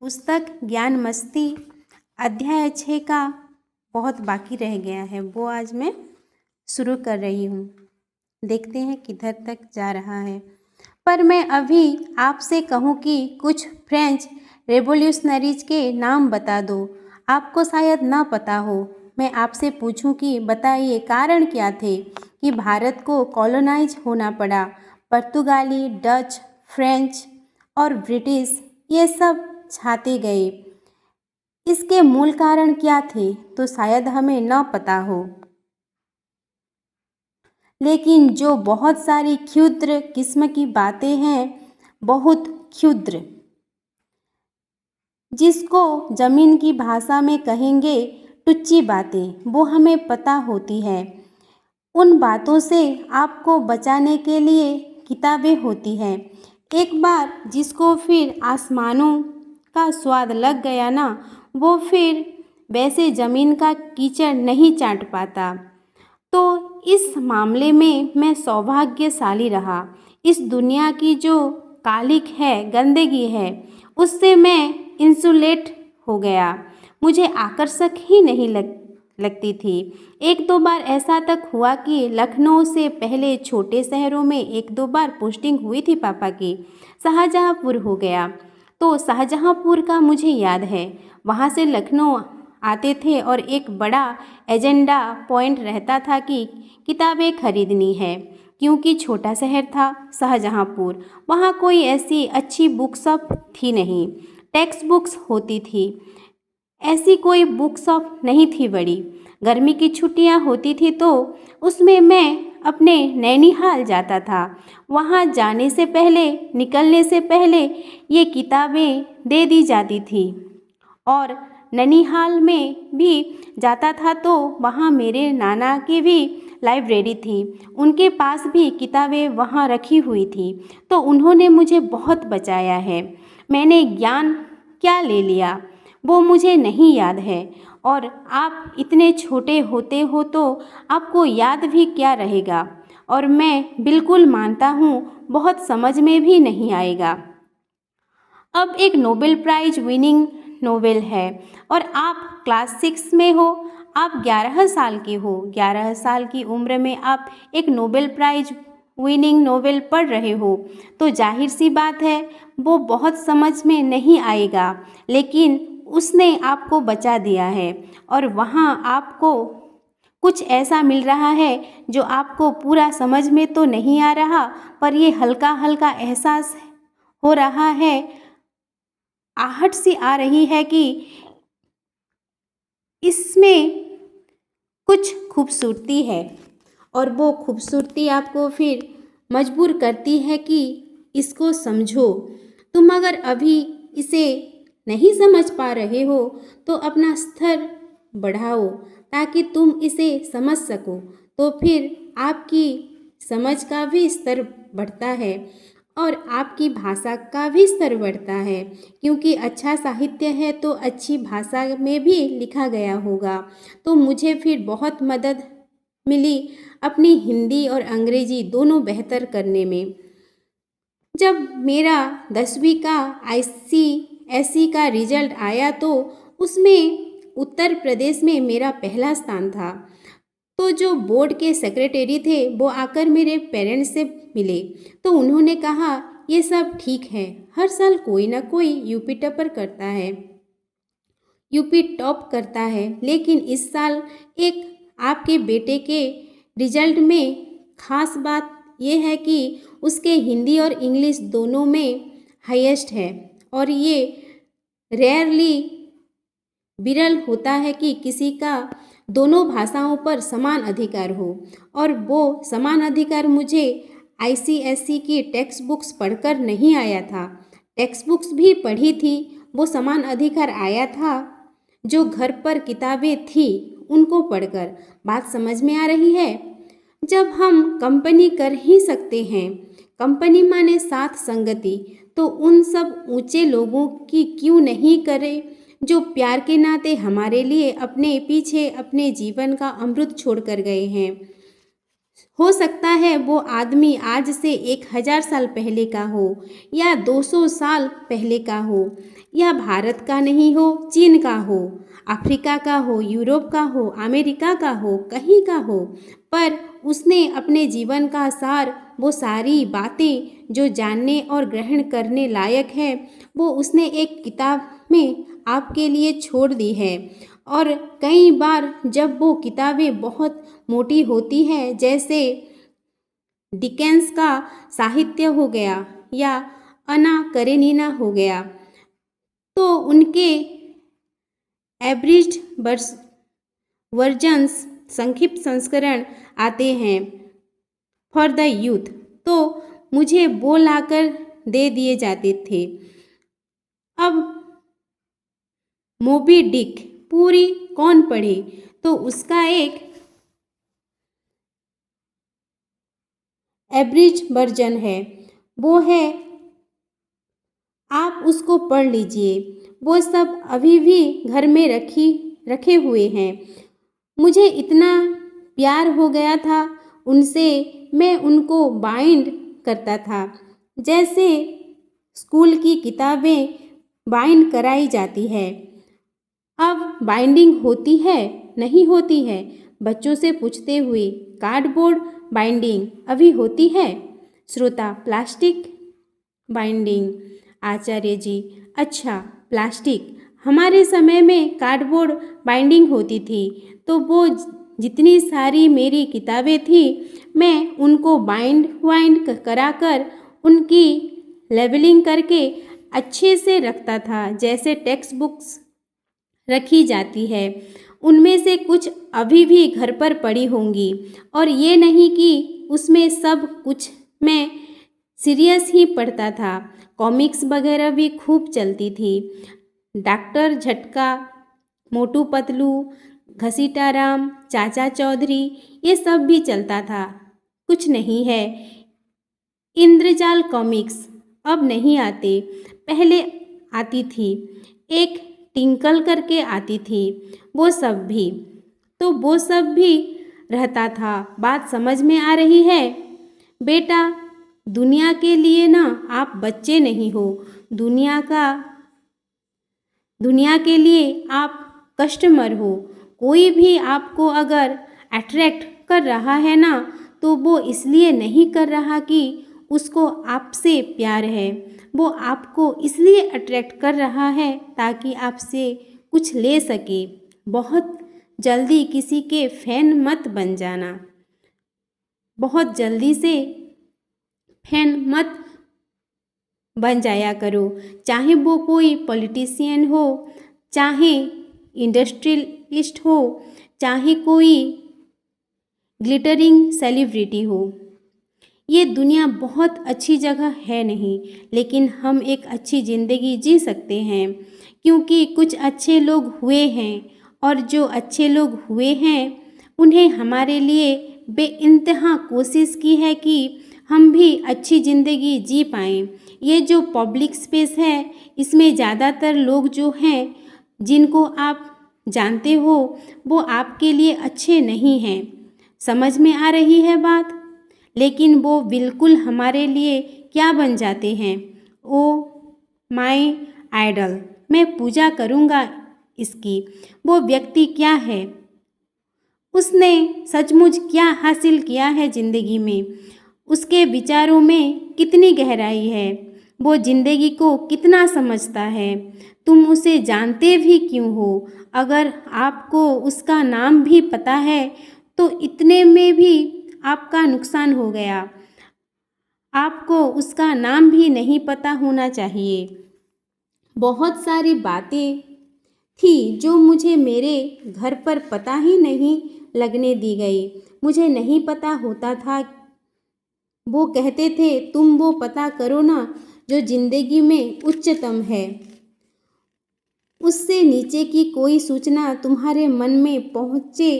पुस्तक ज्ञान मस्ती अध्याय 6 का बहुत बाकी रह गया है, वो आज मैं शुरू कर रही हूँ। देखते हैं किधर तक जा रहा है। पर मैं अभी आपसे कहूँ कि कुछ फ्रेंच रेवोल्यूशनरीज के नाम बता दो। आपको शायद ना पता हो। मैं आपसे पूछूं कि बताइए कारण क्या थे कि भारत को कॉलोनाइज होना पड़ा। पुर्तगाली, डच, फ्रेंच और ब्रिटिश ये सब छाते गए। इसके मूल कारण क्या थे तो शायद हमें न पता हो, लेकिन जो बहुत सारी क्षुद्र किस्म की बातें हैं, बहुत क्षुद्र, जिसको ज़मीन की भाषा में कहेंगे टुच्ची बातें, वो हमें पता होती है। उन बातों से आपको बचाने के लिए किताबें होती हैं। एक बार जिसको फिर आसमानों का स्वाद लग गया ना, वो फिर वैसे ज़मीन का कीचड़ नहीं चाट पाता। तो इस मामले में मैं सौभाग्यशाली रहा। इस दुनिया की जो कालिक है, गंदगी है, उससे मैं इंसुलेट हो गया। मुझे आकर्षक ही नहीं लगती थी। एक दो बार ऐसा तक हुआ कि लखनऊ से पहले छोटे शहरों में एक दो बार पोस्टिंग हुई थी पापा की। शाहजहाँपुर हो गया तो शाहजहाँपुर का मुझे याद है। वहाँ से लखनऊ आते थे और एक बड़ा एजेंडा पॉइंट रहता था कि किताबें खरीदनी है, क्योंकि छोटा शहर था शाहजहाँपुर। वहाँ कोई ऐसी अच्छी बुक शॉप थी नहीं। टेक्स्ट बुक्स होती थी, ऐसी कोई बुक शॉप नहीं थी बड़ी। गर्मी की छुट्टियाँ होती थी तो उसमें मैं अपने नैनीहाल जाता था। वहाँ जाने से पहले, निकलने से पहले ये किताबें दे दी जाती थी। और नैनीहाल में भी जाता था तो वहाँ मेरे नाना की भी लाइब्रेरी थी। उनके पास भी किताबें वहाँ रखी हुई थी, तो उन्होंने मुझे बहुत बचाया है। मैंने ज्ञान क्या ले लिया वो मुझे नहीं याद है, और आप इतने छोटे होते हो तो आपको याद भी क्या रहेगा। और मैं बिल्कुल मानता हूँ बहुत समझ में भी नहीं आएगा। अब एक नोबेल प्राइज विनिंग नोवेल है और आप क्लास 6 में हो। आप 11 साल के हो। 11 साल की उम्र में आप एक नोबेल प्राइज विनिंग नोवेल पढ़ रहे हो, तो जाहिर सी बात है वो बहुत समझ में नहीं आएगा, लेकिन उसने आपको बचा दिया है। और वहाँ आपको कुछ ऐसा मिल रहा है जो आपको पूरा समझ में तो नहीं आ रहा, पर ये हल्का हल्का एहसास हो रहा है, आहट सी आ रही है कि इसमें कुछ खूबसूरती है। और वो खूबसूरती आपको फिर मजबूर करती है कि इसको समझो। तुम अगर अभी इसे नहीं समझ पा रहे हो तो अपना स्तर बढ़ाओ ताकि तुम इसे समझ सको, तो फिर आपकी समझ का भी स्तर बढ़ता है और आपकी भाषा का भी स्तर बढ़ता है, क्योंकि अच्छा साहित्य है तो अच्छी भाषा में भी लिखा गया होगा। तो मुझे फिर बहुत मदद मिली अपनी हिंदी और अंग्रेजी दोनों बेहतर करने में। जब मेरा 10वीं का ICSE का रिजल्ट आया तो उसमें उत्तर प्रदेश में मेरा पहला स्थान था। तो जो बोर्ड के सेक्रेटरी थे वो आकर मेरे पेरेंट्स से मिले, तो उन्होंने कहा ये सब ठीक है, हर साल कोई ना कोई यूपी टॉपर करता है, यूपी टॉप करता है, लेकिन इस साल एक आपके बेटे के रिजल्ट में ख़ास बात यह है कि उसके हिंदी और इंग्लिश दोनों में हाईएस्ट है। और ये रेयरली विरल होता है कि किसी का दोनों भाषाओं पर समान अधिकार हो, और वो समान अधिकार मुझे ICSE की टेक्स्ट बुक्स पढ़कर नहीं आया था। टेक्स्ट बुक्स भी पढ़ी थी, वो समान अधिकार आया था जो घर पर किताबें थी उनको पढ़कर। बात समझ में आ रही है? जब हम कंपनी कर ही सकते हैं, कंपनी माने साथ संगति, तो उन सब ऊंचे लोगों की क्यों नहीं करें जो प्यार के नाते हमारे लिए अपने पीछे अपने जीवन का अमृत छोड़ कर गए हैं। हो सकता है वो आदमी आज से 1000 साल पहले का हो या 200 साल पहले का हो। यह भारत का नहीं हो, चीन का हो, अफ्रीका का हो, यूरोप का हो, अमेरिका का हो, कहीं का हो, पर उसने अपने जीवन का सार, वो सारी बातें जो जानने और ग्रहण करने लायक है, वो उसने एक किताब में आपके लिए छोड़ दी है। और कई बार जब वो किताबें बहुत मोटी होती हैं, जैसे डिकेंस का साहित्य हो गया या अन्ना करेनिना हो गया, तो उनके एब्रिज्ड वर्जन्स, संक्षिप्त संस्करण आते हैं फॉर द यूथ, तो मुझे वो लाकर दे दिए जाते थे। अब मोबी डिक पूरी कौन पढ़े, तो उसका एक एब्रिज वर्जन है, वो है, आप उसको पढ़ लीजिए। वो सब अभी भी घर में रखे हुए हैं। मुझे इतना प्यार हो गया था उनसे, मैं उनको बाइंड करता था जैसे स्कूल की किताबें बाइंड कराई जाती है। अब बाइंडिंग होती है, नहीं होती है, बच्चों से पूछते हुए। कार्डबोर्ड बाइंडिंग अभी होती है? श्रोता, प्लास्टिक बाइंडिंग। आचार्य जी, अच्छा, प्लास्टिक। हमारे समय में कार्डबोर्ड बाइंडिंग होती थी, तो वो जितनी सारी मेरी किताबें थी, मैं उनको वाइंड कराकर उनकी लेबलिंग करके अच्छे से रखता था, जैसे टेक्स्ट बुक्स रखी जाती है। उनमें से कुछ अभी भी घर पर पड़ी होंगी, और ये नहीं कि उसमें सब कुछ मैं सीरियस ही पढ़ता था। कॉमिक्स वगैरह भी खूब चलती थी। डॉक्टर झटका, मोटू पतलू, घसीटाराम, चाचा चौधरी, ये सब भी चलता था। कुछ नहीं है। इंद्रजाल कॉमिक्स अब नहीं आते, पहले आती थी। एक टिंकल करके आती थी, वो सब भी, तो वो सब भी रहता था। बात समझ में आ रही है? बेटा, दुनिया के लिए ना आप बच्चे नहीं हो, दुनिया के लिए आप कस्टमर हो। कोई भी आपको अगर अट्रैक्ट कर रहा है ना, तो वो इसलिए नहीं कर रहा कि उसको आपसे प्यार है, वो आपको इसलिए अट्रैक्ट कर रहा है ताकि आपसे कुछ ले सके। बहुत जल्दी किसी के फैन मत बन जाना, बहुत जल्दी से फैन मत बन जाया करो, चाहे वो कोई पॉलिटिशियन हो, चाहे इंडस्ट्रियलिस्ट हो, चाहे कोई ग्लिटरिंग सेलिब्रिटी हो। ये दुनिया बहुत अच्छी जगह है नहीं, लेकिन हम एक अच्छी ज़िंदगी जी सकते हैं, क्योंकि कुछ अच्छे लोग हुए हैं, और जो अच्छे लोग हुए हैं उन्हें हमारे लिए बेइंतहा कोशिश की है कि हम भी अच्छी ज़िंदगी जी पाएँ। ये जो पब्लिक स्पेस है, इसमें ज़्यादातर लोग जो हैं, जिनको आप जानते हो, वो आपके लिए अच्छे नहीं हैं। समझ में आ रही है बात? लेकिन वो बिल्कुल हमारे लिए क्या बन जाते हैं? ओ माय आइडल, मैं पूजा करूँगा इसकी। वो व्यक्ति क्या है? उसने सचमुच क्या हासिल किया है ज़िंदगी में? उसके विचारों में कितनी गहराई है? वो ज़िंदगी को कितना समझता है? तुम उसे जानते भी क्यों हो? अगर आपको उसका नाम भी पता है, तो इतने में भी आपका नुकसान हो गया। आपको उसका नाम भी नहीं पता होना चाहिए। बहुत सारी बातें थी जो मुझे मेरे घर पर पता ही नहीं लगने दी गई। मुझे नहीं पता होता था। वो कहते थे, तुम वो पता करो ना जो ज़िंदगी में उच्चतम है, उससे नीचे की कोई सूचना तुम्हारे मन में पहुँचे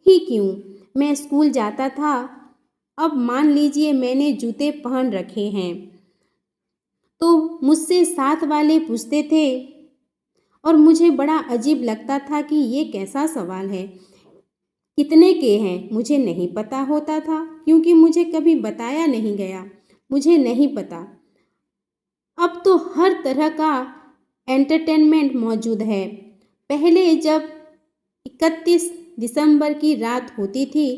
ही क्यों। मैं स्कूल जाता था। अब मान लीजिए मैंने जूते पहन रखे हैं, तो मुझसे साथ वाले पूछते थे, और मुझे बड़ा अजीब लगता था कि ये कैसा सवाल है। कितने के हैं मुझे नहीं पता होता था, क्योंकि मुझे कभी बताया नहीं गया, मुझे नहीं पता। अब तो हर तरह का एंटरटेनमेंट मौजूद है। पहले जब 31 दिसंबर की रात होती थी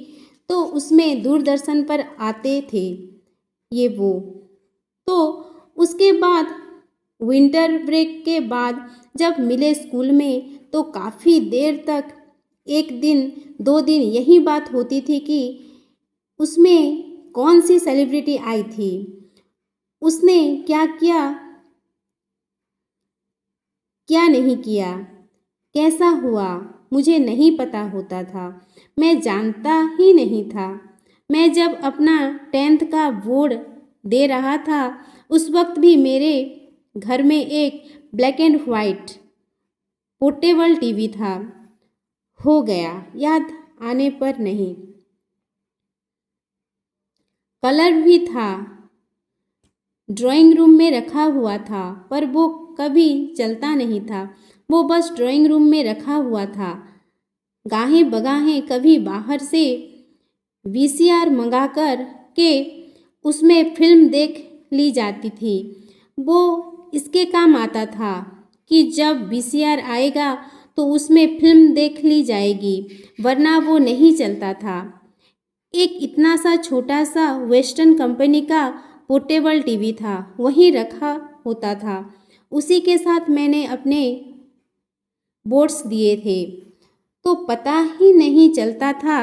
तो उसमें दूरदर्शन पर आते थे ये वो। तो उसके बाद विंटर ब्रेक के बाद जब मिले स्कूल में तो काफ़ी देर तक 1 दिन 2 दिन यही बात होती थी कि उसमें कौन सी सेलिब्रिटी आई थी, उसने क्या किया, क्या नहीं किया, कैसा हुआ, मुझे नहीं पता होता था। मैं जानता ही नहीं था। मैं जब अपना 10th का बोर्ड दे रहा था उस वक्त भी मेरे घर में एक black and white portable TV था। हो गया याद आने पर नहीं। कलर भी था, ड्राइंग रूम में रखा हुआ था पर वो कभी चलता नहीं था। वो बस ड्राइंग रूम में रखा हुआ था। गाहें बगाहें कभी बाहर से वीसीआर मंगाकर के उसमें फिल्म देख ली जाती थी। वो इसके काम आता था कि जब वीसीआर आएगा तो उसमें फिल्म देख ली जाएगी, वरना वो नहीं चलता था। एक इतना सा छोटा सा वेस्टर्न कंपनी का पोर्टेबल टीवी था, वहीं रखा होता था। उसी के साथ मैंने अपने बोर्ड्स दिए थे। तो पता ही नहीं चलता था।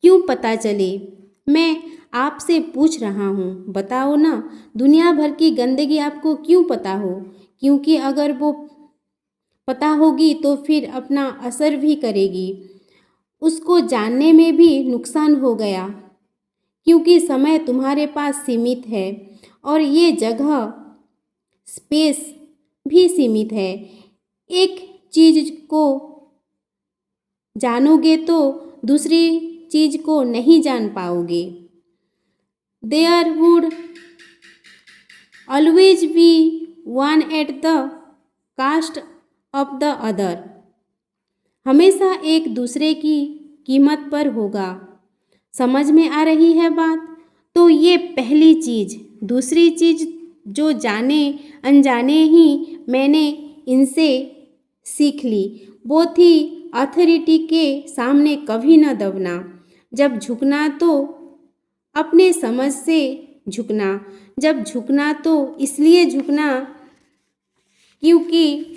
क्यों पता चले? मैं आपसे पूछ रहा हूँ, बताओ ना, दुनिया भर की गंदगी आपको क्यों पता हो? क्योंकि अगर वो पता होगी तो फिर अपना असर भी करेगी। उसको जानने में भी नुकसान हो गया क्योंकि समय तुम्हारे पास सीमित है और ये जगह स्पेस भी सीमित है। एक चीज़ को जानोगे तो दूसरी चीज़ को नहीं जान पाओगे। There would always be one at the cost of the other. हमेशा एक दूसरे की कीमत पर होगा। समझ में आ रही है बात? तो ये पहली चीज़। दूसरी चीज़ जो जाने अनजाने ही मैंने इनसे सीख ली वो थी अथॉरिटी के सामने कभी न दबना। जब झुकना तो अपने समझ से झुकना। जब झुकना तो इसलिए झुकना क्योंकि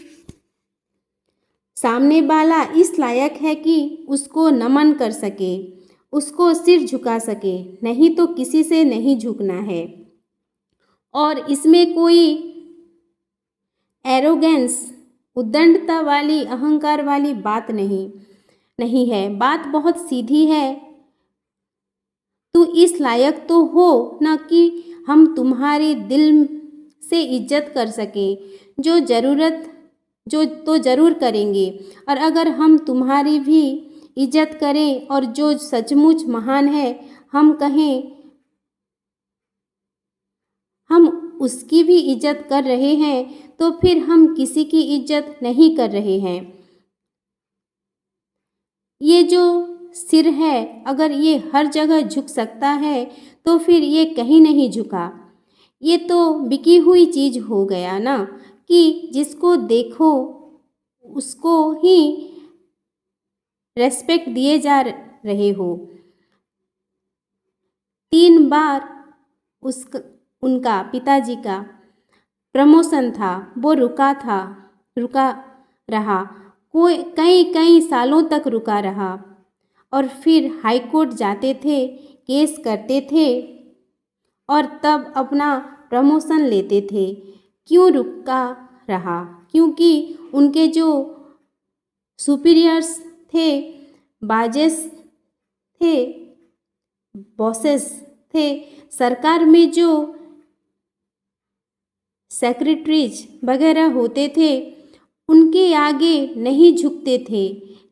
सामने वाला इस लायक है कि उसको नमन कर सके, उसको सिर झुका सके, नहीं तो किसी से नहीं झुकना है। और इसमें कोई एरोगेंस, उद्दंडता वाली, अहंकार वाली बात नहीं है। बात बहुत सीधी है। तू इस लायक तो हो ना कि हम तुम्हारी दिल से इज्जत कर सकें, जो तो ज़रूर करेंगे। और अगर हम तुम्हारी भी इज्जत करें और जो सचमुच महान है हम कहें हम उसकी भी इज्जत कर रहे हैं तो फिर हम किसी की इज्जत नहीं कर रहे हैं। ये जो सिर है अगर ये हर जगह झुक सकता है तो फिर ये कहीं नहीं झुका। ये तो बिकी हुई चीज़ हो गया ना कि जिसको देखो उसको ही रेस्पेक्ट दिए जा रहे हो। 3 बार उनका पिताजी का प्रमोशन था, वो रुका रहा, कई सालों तक रुका रहा और फिर हाई कोर्ट जाते थे, केस करते थे और तब अपना प्रमोशन लेते थे। क्यों रुका रहा? क्योंकि उनके जो सुपीरियर्स थे, बाजेस थे, बॉसेस थे, सरकार में जो सेक्रेटरीज वगैरह होते थे उनके आगे नहीं झुकते थे।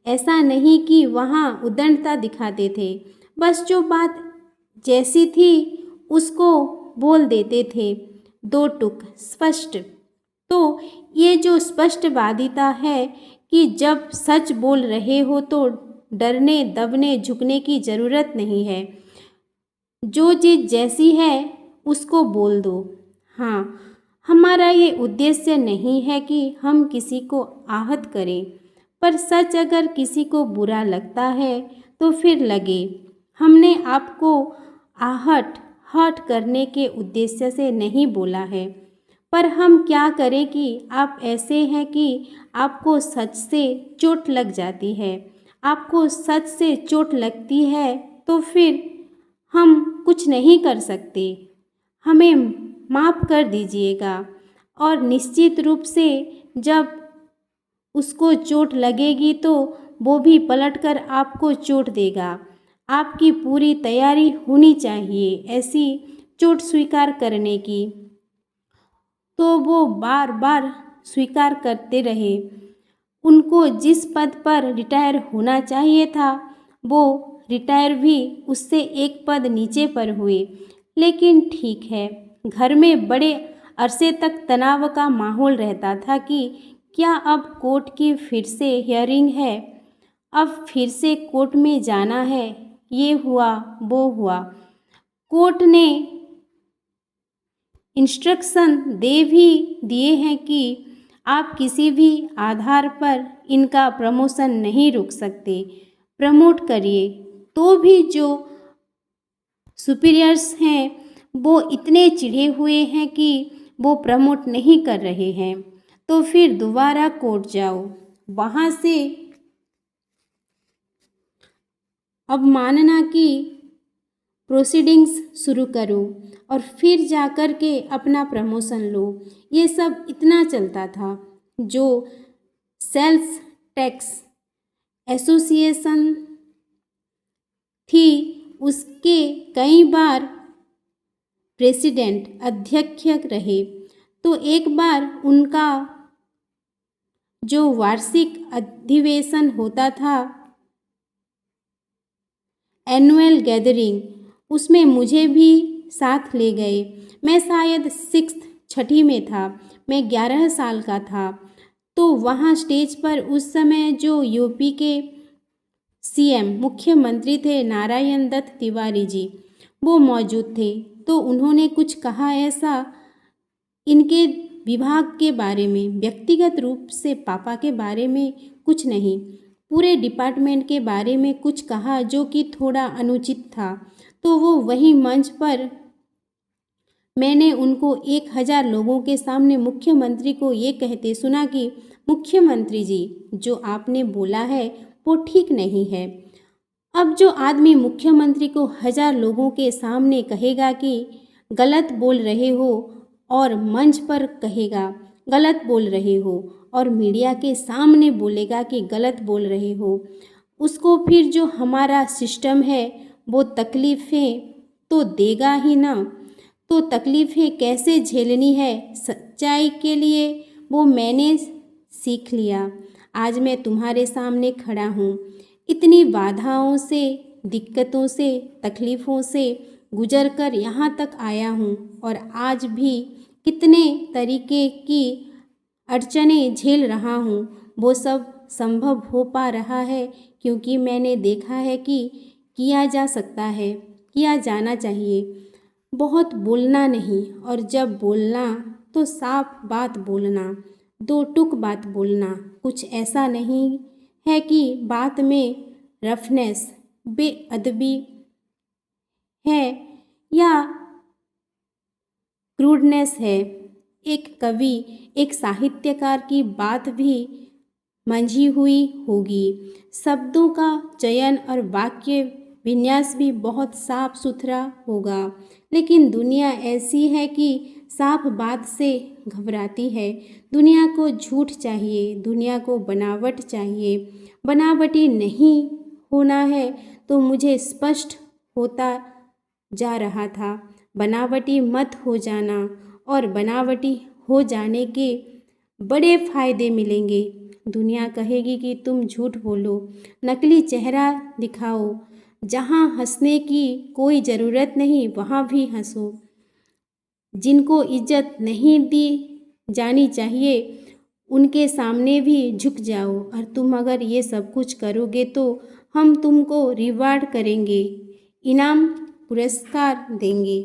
ऐसा नहीं कि वहाँ उद्दंडता दिखाते थे, बस जो बात जैसी थी उसको बोल देते थे, 2 टूक स्पष्ट। तो ये जो स्पष्टवादिता है कि जब सच बोल रहे हो तो डरने दबने झुकने की ज़रूरत नहीं है। जो चीज़ जैसी है उसको बोल दो। हाँ, हमारा ये उद्देश्य नहीं है कि हम किसी को आहत करें, पर सच अगर किसी को बुरा लगता है तो फिर लगे। हमने आपको हर्ट करने के उद्देश्य से नहीं बोला है, पर हम क्या करें कि आप ऐसे हैं कि आपको सच से चोट लग जाती है। आपको सच से चोट लगती है तो फिर हम कुछ नहीं कर सकते। हमें माफ़ कर दीजिएगा और निश्चित रूप से जब उसको चोट लगेगी तो वो भी पलटकर आपको चोट देगा। आपकी पूरी तैयारी होनी चाहिए ऐसी चोट स्वीकार करने की। तो वो बार बार स्वीकार करते रहे। उनको जिस पद पर रिटायर होना चाहिए था वो रिटायर भी उससे एक पद नीचे पर हुए। लेकिन ठीक है, घर में बड़े अरसे तक तनाव का माहौल रहता था कि क्या अब कोर्ट की फिर से हियरिंग है, अब फिर से कोर्ट में जाना है, ये हुआ वो हुआ। कोर्ट ने इंस्ट्रक्शन दे भी दिए हैं कि आप किसी भी आधार पर इनका प्रमोशन नहीं रोक सकते। प्रमोट करिए तो भी जो सुपीरियर्स हैं वो इतने चिढ़े हुए हैं कि वो प्रमोट नहीं कर रहे हैं। तो फिर दोबारा कोर्ट जाओ, वहाँ से अवमानना की प्रोसीडिंग्स शुरू करो और फिर जाकर के अपना प्रमोशन लो। ये सब इतना चलता था। जो सेल्स टैक्स एसोसिएशन थी उसके कई बार प्रेसिडेंट अध्यक्ष रहे। तो एक बार उनका जो वार्षिक अधिवेशन होता था, एनुअल गैदरिंग, उसमें मुझे भी साथ ले गए। मैं शायद छठी में था, मैं 11 साल का था। तो वहाँ स्टेज पर उस समय जो यूपी के सीएम मुख्यमंत्री थे नारायण दत्त तिवारी जी, वो मौजूद थे। तो उन्होंने कुछ कहा ऐसा इनके विभाग के बारे में, व्यक्तिगत रूप से पापा के बारे में कुछ नहीं, पूरे डिपार्टमेंट के बारे में कुछ कहा जो कि थोड़ा अनुचित था। तो वो वही मंच पर मैंने उनको 1000 लोगों के सामने मुख्यमंत्री को ये कहते सुना कि मुख्यमंत्री जी, जो आपने बोला है वो ठीक नहीं है। अब जो आदमी मुख्यमंत्री को 1000 लोगों के सामने कहेगा कि गलत बोल रहे हो और मंच पर कहेगा गलत बोल रहे हो और मीडिया के सामने बोलेगा कि गलत बोल रहे हो, उसको फिर जो हमारा सिस्टम है वो तकलीफ़ें तो देगा ही ना। तो तकलीफ़ें कैसे झेलनी है सच्चाई के लिए वो मैंने सीख लिया। आज मैं तुम्हारे सामने खड़ा हूँ। इतनी बाधाओं से, दिक्कतों से, तकलीफ़ों से गुजर कर यहाँ तक आया हूँ और आज भी कितने तरीके की अड़चनें झेल रहा हूँ। वो सब संभव हो पा रहा है क्योंकि मैंने देखा है कि किया जा सकता है, किया जाना चाहिए। बहुत बोलना नहीं, और जब बोलना तो साफ बात बोलना, दो टूक बात बोलना। कुछ ऐसा नहीं है कि बात में रफनेस, बेअदबी है या क्रूडनेस है। एक कवि, एक साहित्यकार की बात भी मंझी हुई होगी। शब्दों का चयन और वाक्य विन्यास भी बहुत साफ सुथरा होगा। लेकिन दुनिया ऐसी है कि साफ बात से घबराती है। दुनिया को झूठ चाहिए, दुनिया को बनावट चाहिए। बनावटी नहीं होना है तो मुझे स्पष्ट होता जा रहा था। बनावटी मत हो जाना, और बनावटी हो जाने के बड़े फ़ायदे मिलेंगे। दुनिया कहेगी कि तुम झूठ बोलो, नकली चेहरा दिखाओ, जहाँ हंसने की कोई ज़रूरत नहीं वहाँ भी हंसो। जिनको इज्जत नहीं दी जानी चाहिए उनके सामने भी झुक जाओ। और तुम अगर ये सब कुछ करोगे तो हम तुमको रिवार्ड करेंगे, इनाम पुरस्कार देंगे।